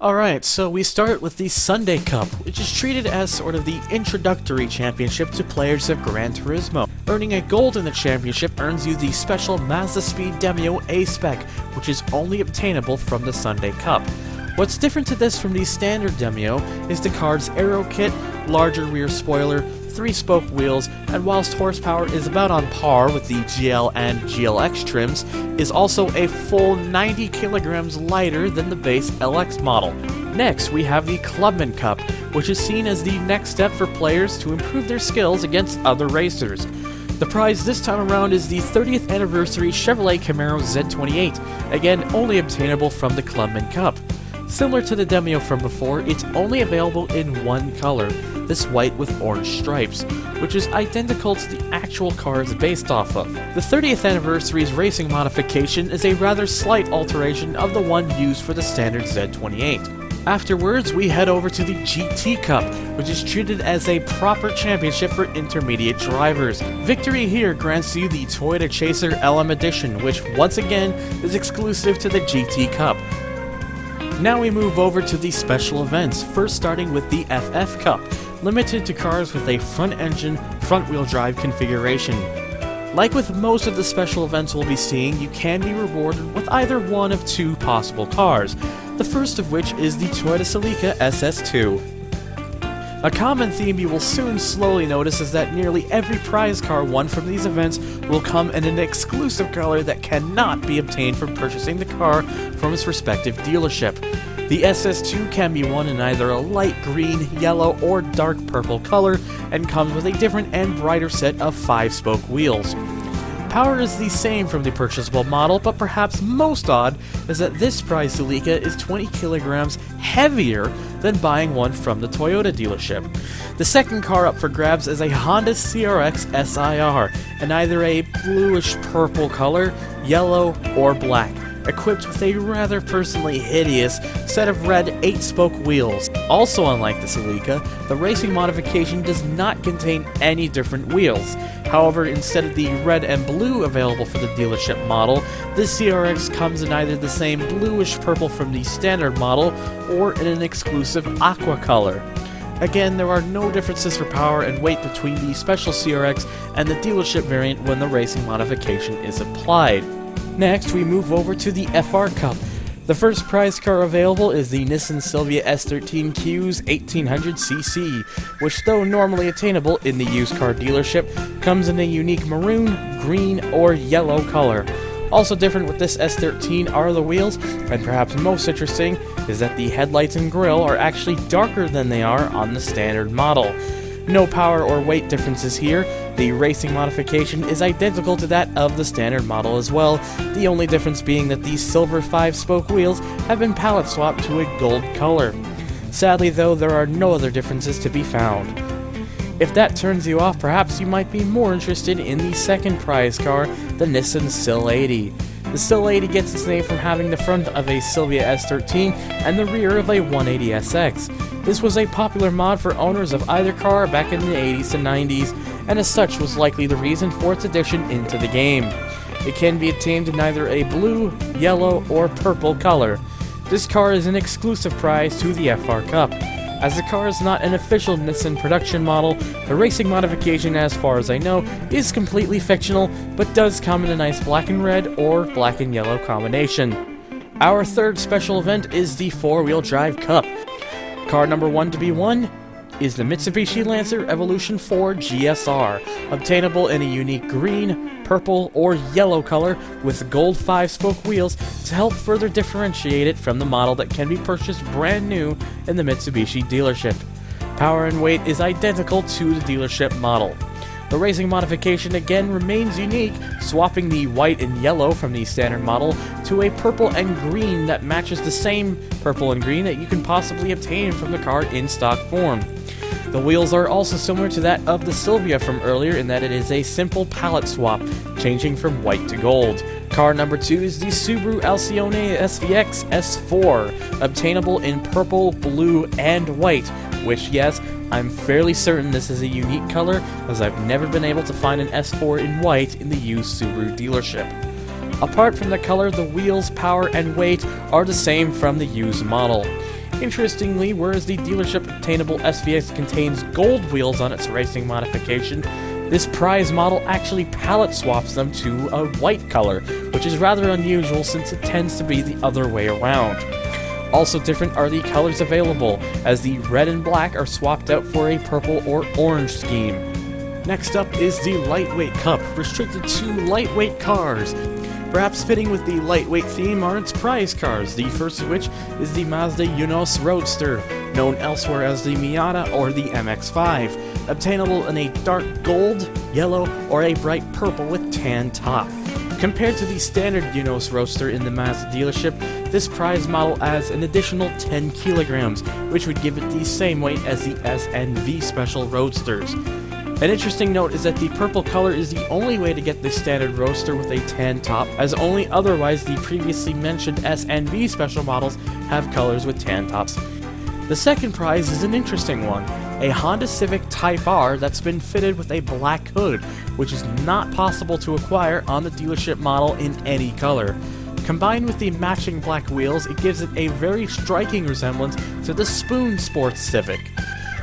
Alright, so we start with the Sunday Cup, which is treated as sort of the introductory championship to players of Gran Turismo. Earning a gold in the championship earns you the special Mazda Speed Demio A-Spec, which is only obtainable from the Sunday Cup. What's different to this from the standard Demio is the car's aero kit, larger rear spoiler, 3-spoke wheels, and whilst horsepower is about on par with the GL and GLX trims, is also a full 90 kilograms lighter than the base LX model. Next, we have the Clubman Cup, which is seen as the next step for players to improve their skills against other racers. The prize this time around is the 30th anniversary Chevrolet Camaro Z28, again only obtainable from the Clubman Cup. Similar to the Demio from before, it's only available in one color, this white with orange stripes, which is identical to the actual car it's based off of. The 30th anniversary's racing modification is a rather slight alteration of the one used for the standard Z28. Afterwards, we head over to the GT Cup, which is treated as a proper championship for intermediate drivers. Victory here grants you the Toyota Chaser LM Edition, which once again is exclusive to the GT Cup. Now we move over to the special events, first starting with the FF Cup, limited to cars with a front-engine, front-wheel drive configuration. Like with most of the special events we'll be seeing, you can be rewarded with either one of two possible cars, the first of which is the Toyota Celica SS2. A common theme you will soon slowly notice is that nearly every prize car won from these events will come in an exclusive color that cannot be obtained from purchasing the car from its respective dealership. The SS2 can be won in either a light green, yellow, or dark purple color, and comes with a different and brighter set of 5-spoke wheels. Power is the same from the purchasable model, but perhaps most odd is that this prize Celica is 20 kilograms heavier than buying one from the Toyota dealership. The second car up for grabs is a Honda CRX SIR in either a bluish purple color, yellow, or black, equipped with a rather personally hideous set of red 8-spoke wheels. Also unlike the Celica, the racing modification does not contain any different wheels. However, instead of the red and blue available for the dealership model, this CRX comes in either the same bluish purple from the standard model or in an exclusive aqua color. Again, there are no differences for power and weight between the special CRX and the dealership variant when the racing modification is applied. Next, we move over to the FR Cup. The first prize car available is the Nissan Silvia S13 Q's 1800cc, which though normally attainable in the used car dealership, comes in a unique maroon, green, or yellow color. Also different with this S13 are the wheels, and perhaps most interesting is that the headlights and grille are actually darker than they are on the standard model. No power or weight differences here. The racing modification is identical to that of the standard model as well, the only difference being that these silver 5-spoke wheels have been palette swapped to a gold color. Sadly though, there are no other differences to be found. If that turns you off, perhaps you might be more interested in the second prize car, the Nissan Sil 80. The Sil 80 gets its name from having the front of a Silvia S13 and the rear of a 180SX. This was a popular mod for owners of either car back in the 80s and 90s, and as such was likely the reason for its addition into the game. It can be obtained in either a blue, yellow, or purple color. This car is an exclusive prize to the FR Cup. As the car is not an official Nissan production model, the racing modification, as far as I know, is completely fictional, but does come in a nice black and red or black and yellow combination. Our third special event is the 4-wheel drive cup. Car number 1 to be won is the Mitsubishi Lancer Evolution 4 GSR, obtainable in a unique green, purple, or yellow color with gold 5-spoke wheels to help further differentiate it from the model that can be purchased brand new in the Mitsubishi dealership. Power and weight is identical to the dealership model. The racing modification again remains unique, swapping the white and yellow from the standard model to a purple and green that matches the same purple and green that you can possibly obtain from the car in stock form. The wheels are also similar to that of the Silvia from earlier in that it is a simple palette swap, changing from white to gold. Car number 2 is the Subaru Alcione SVX S4, obtainable in purple, blue, and white, which, yes, I'm fairly certain this is a unique color, as I've never been able to find an S4 in white in the used Subaru dealership. Apart from the color, the wheels, power, and weight are the same from the used model. Interestingly, whereas the dealership obtainable SVX contains gold wheels on its racing modification, this prize model actually palette swaps them to a white color, which is rather unusual since it tends to be the other way around. Also different are the colors available, as the red and black are swapped out for a purple or orange scheme. Next up is the Lightweight Cup, restricted to lightweight cars. Perhaps fitting with the lightweight theme are its prize cars, the first of which is the Mazda EUNOS Roadster, known elsewhere as the Miata or the MX-5, obtainable in a dark gold, yellow, or a bright purple with tan top. Compared to the standard EUNOS Roadster in the Mazda dealership, this prize model adds an additional 10 kilograms, which would give it the same weight as the SNV Special Roadsters. An interesting note is that the purple color is the only way to get the standard Roadster with a tan top, as only otherwise the previously mentioned SNV special models have colors with tan tops. The second prize is an interesting one, a Honda Civic Type R that's been fitted with a black hood, which is not possible to acquire on the dealership model in any color. Combined with the matching black wheels, it gives it a very striking resemblance to the Spoon Sports Civic.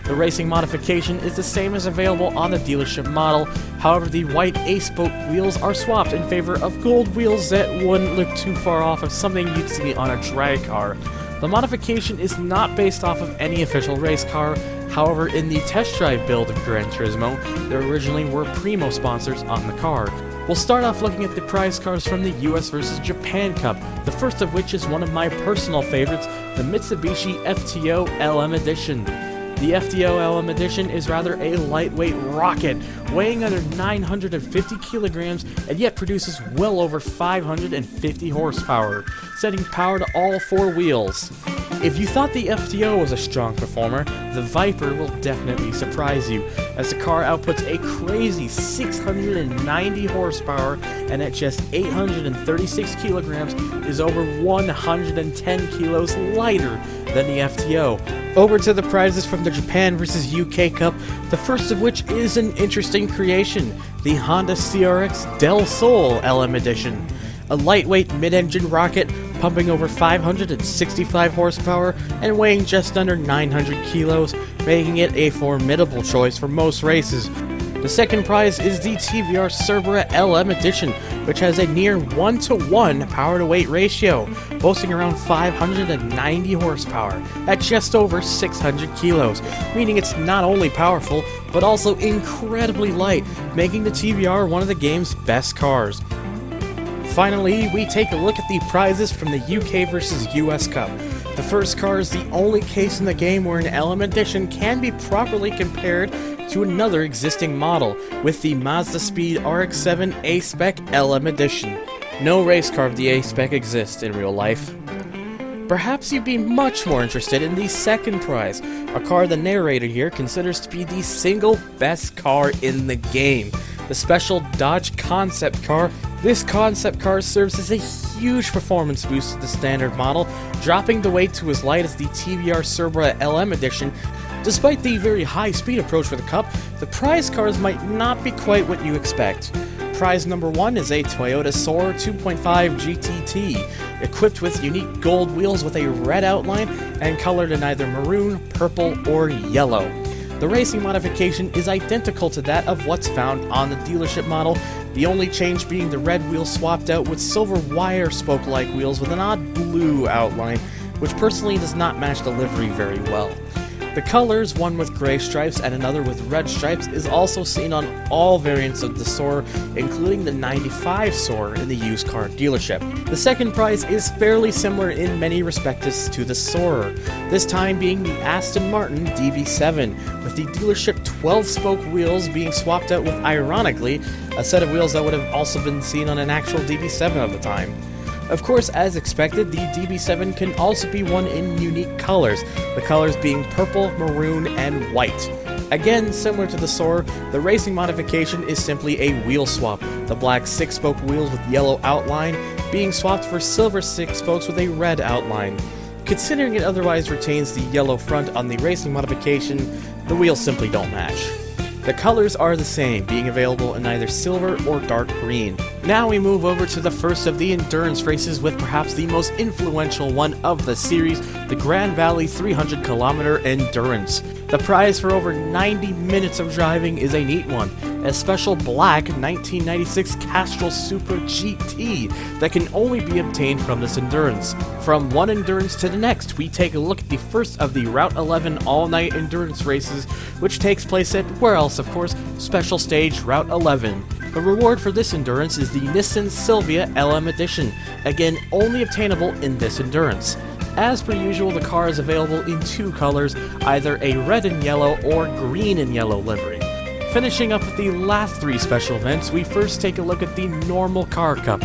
The racing modification is the same as available on the dealership model, however the white A-spoke wheels are swapped in favor of gold wheels that wouldn't look too far off of something you'd see on a drag car. The modification is not based off of any official race car, however in the test drive build of Gran Turismo, there originally were Primo sponsors on the car. We'll start off looking at the prize cars from the US vs Japan Cup, the first of which is one of my personal favorites, the Mitsubishi FTO LM Edition. The FTO LM Edition is rather a lightweight rocket, weighing under 950 kilograms and yet produces well over 550 horsepower, setting power to all four wheels. If you thought the FTO was a strong performer, the Viper will definitely surprise you, as the car outputs a crazy 690 horsepower and at just 836 kilograms is over 110 kilos lighter than the FTO. Over to the prizes from the Japan vs UK Cup, the first of which is an interesting creation, the Honda CRX Del Sol LM Edition. A lightweight mid-engine rocket pumping over 565 horsepower and weighing just under 900 kilos, making it a formidable choice for most races. The second prize is the TVR Cerbera LM Edition, which has a near 1-to-1 power-to-weight ratio, boasting around 590 horsepower at just over 600 kilos, meaning it's not only powerful, but also incredibly light, making the TVR one of the game's best cars. Finally, we take a look at the prizes from the UK vs US Cup. The first car is the only case in the game where an LM Edition can be properly compared to another existing model, with the Mazda Speed RX-7 A-Spec LM Edition. No race car of the A-Spec exists in real life. Perhaps you'd be much more interested in the second prize, a car the narrator here considers to be the single best car in the game, the special Dodge concept car. This concept car serves as a huge performance boost to the standard model, dropping the weight to as light as the TVR Cerbera LM Edition. Despite the very high speed approach for the Cup, the prize cars might not be quite what you expect. Prize number 1 is a Toyota SOARER 2.5 GTT, equipped with unique gold wheels with a red outline and colored in either maroon, purple, or yellow. The racing modification is identical to that of what's found on the dealership model, the only change being the red wheels swapped out with silver wire spoke-like wheels with an odd blue outline, which personally does not match the livery very well. The colors, one with gray stripes and another with red stripes, is also seen on all variants of the SOARER, including the 95 SOARER in the used car dealership. The second prize is fairly similar in many respects to the SOARER, this time being the Aston Martin DB7, with the dealership 12-spoke wheels being swapped out with, ironically, a set of wheels that would have also been seen on an actual DB7 of the time. Of course, as expected, the DB7 can also be won in unique colors, the colors being purple, maroon, and white. Again, similar to the SOARER, the racing modification is simply a wheel swap, the black 6-spoke wheels with yellow outline being swapped for silver 6 spokes with a red outline. Considering it otherwise retains the yellow front on the racing modification, the wheels simply don't match. The colors are the same, being available in either silver or dark green. Now we move over to the first of the endurance races with perhaps the most influential one of the series, the Grand Valley 300km Endurance. The prize for over 90 minutes of driving is a neat one, a special black 1996 Castrol Super GT that can only be obtained from this endurance. From one endurance to the next, we take a look at the first of the Route 11 all-night endurance races, which takes place at, where else of course, Special Stage Route 11. The reward for this endurance is the Nissan Silvia LM Edition, again only obtainable in this endurance. As per usual, the car is available in two colors, either a red and yellow or green and yellow livery. Finishing up with the last three special events, we first take a look at the Normal Car Cup.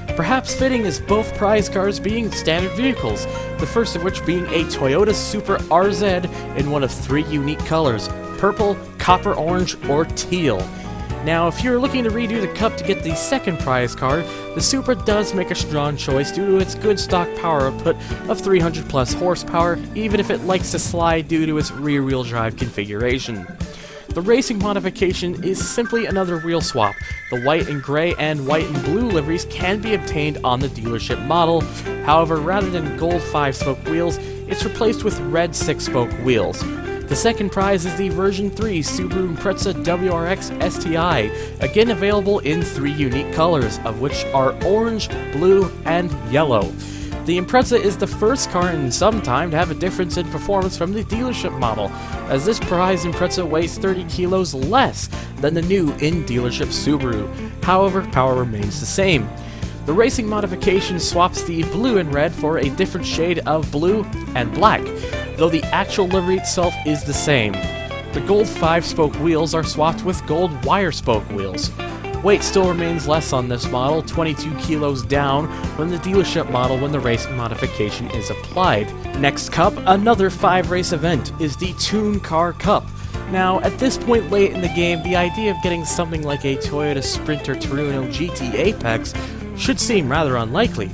Perhaps fitting as both prize cars being standard vehicles, the first of which being a Toyota Supra RZ in one of three unique colors, purple, copper orange, or teal. Now, if you're looking to redo the Cup to get the second prize car, the Supra does make a strong choice due to its good stock power output of 300 plus horsepower, even if it likes to slide due to its rear-wheel drive configuration. The racing modification is simply another wheel swap. The white and gray and white and blue liveries can be obtained on the dealership model. However, rather than gold 5-spoke wheels, it's replaced with red 6-spoke wheels. The second prize is the version 3 Subaru Impreza WRX STI, again available in three unique colors, of which are orange, blue, and yellow. The Impreza is the first car in some time to have a difference in performance from the dealership model, as this prize Impreza weighs 30 kilos less than the new in-dealership Subaru. However, power remains the same. The racing modification swaps the blue and red for a different shade of blue and black, though the actual livery itself is the same. The gold 5-spoke wheels are swapped with gold wire-spoke wheels. Weight still remains less on this model, 22 kilos down from the dealership model when the racing modification is applied. Next cup, another 5-race event, is the Toon Car Cup. Now, at this point late in the game, the idea of getting something like a Toyota Sprinter TRUENO GT Apex should seem rather unlikely.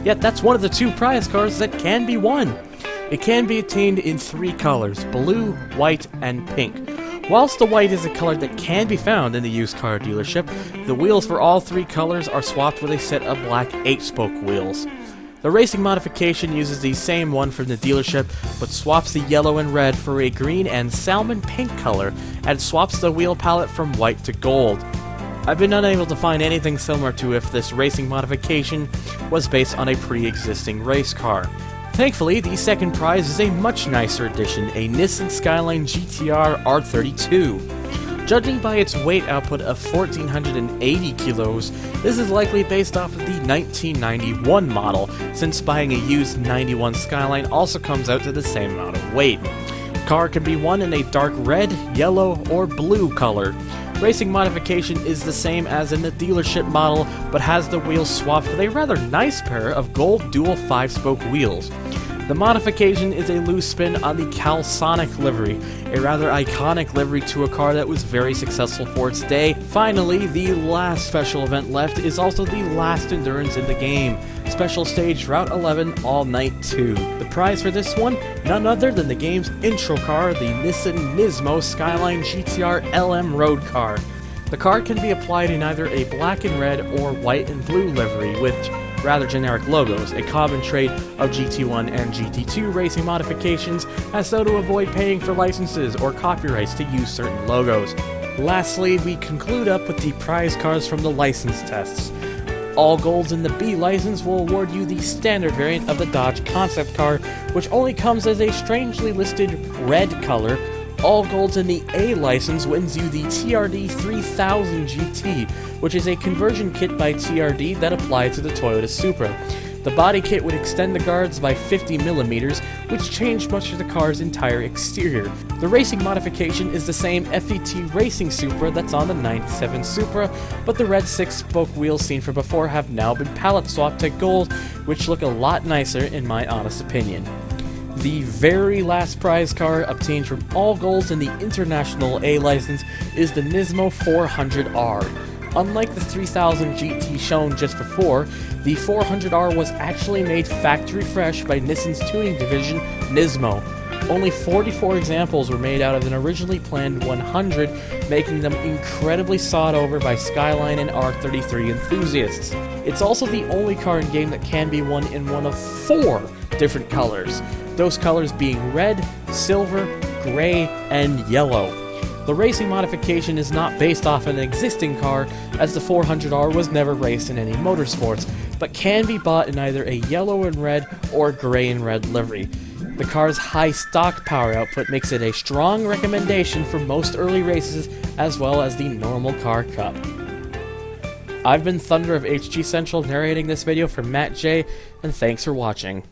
Yet that's one of the two prize cars that can be won. It can be obtained in three colors, blue, white, and pink. Whilst the white is a color that can be found in the used car dealership, the wheels for all three colors are swapped with a set of black 8-spoke wheels. The racing modification uses the same one from the dealership, but swaps the yellow and red for a green and salmon pink color, and swaps the wheel palette from white to gold. I've been unable to find anything similar to if this racing modification was based on a pre-existing race car. Thankfully, the second prize is a much nicer edition, a Nissan Skyline GTR R32. Judging by its weight output of 1,480 kilos, this is likely based off of the 1991 model, since buying a used 91 Skyline also comes out to the same amount of weight. The car can be won in a dark red, yellow, or blue color. Racing modification is the same as in the dealership model, but has the wheels swapped with a rather nice pair of gold dual 5-spoke wheels. The modification is a loose spin on the Calsonic livery, a rather iconic livery to a car that was very successful for its day. Finally, the last special event left is also the last endurance in the game, Special Stage Route 11 All Night 2. The prize for this one, none other than the game's intro car, the Nissan Nismo Skyline GTR LM road car. The car can be applied in either a black and red or white and blue livery with rather generic logos, a common trait of GT1 and GT2 racing modifications, as so to avoid paying for licenses or copyrights to use certain logos. Lastly, we conclude up with the prize cars from the license tests. All golds in the B license will award you the standard variant of the Dodge concept car, which only comes as a strangely listed red color. All golds in the A license wins you the TRD 3000 GT, which is a conversion kit by TRD that applied to the Toyota Supra. The body kit would extend the guards by 50mm, which changed much of the car's entire exterior. The racing modification is the same FET Racing Supra that's on the 97 Supra, but the red 6-spoke wheels seen from before have now been palette swapped to gold, which look a lot nicer in my honest opinion. The very last prize car obtained from all golds in the International A license is the Nismo 400R. Unlike the 3000 GT shown just before, the 400R was actually made factory fresh by Nissan's tuning division, Nismo. Only 44 examples were made out of an originally planned 100, making them incredibly sought over by Skyline and R33 enthusiasts. It's also the only car in game that can be won in one of 4 different colors, those colors being red, silver, gray, and yellow. The racing modification is not based off an existing car, as the 400R was never raced in any motorsports, but can be bought in either a yellow and red or gray and red livery. The car's high stock power output makes it a strong recommendation for most early races, as well as the normal car cup. I've been Thunder of HG Central narrating this video for Matt J, and thanks for watching.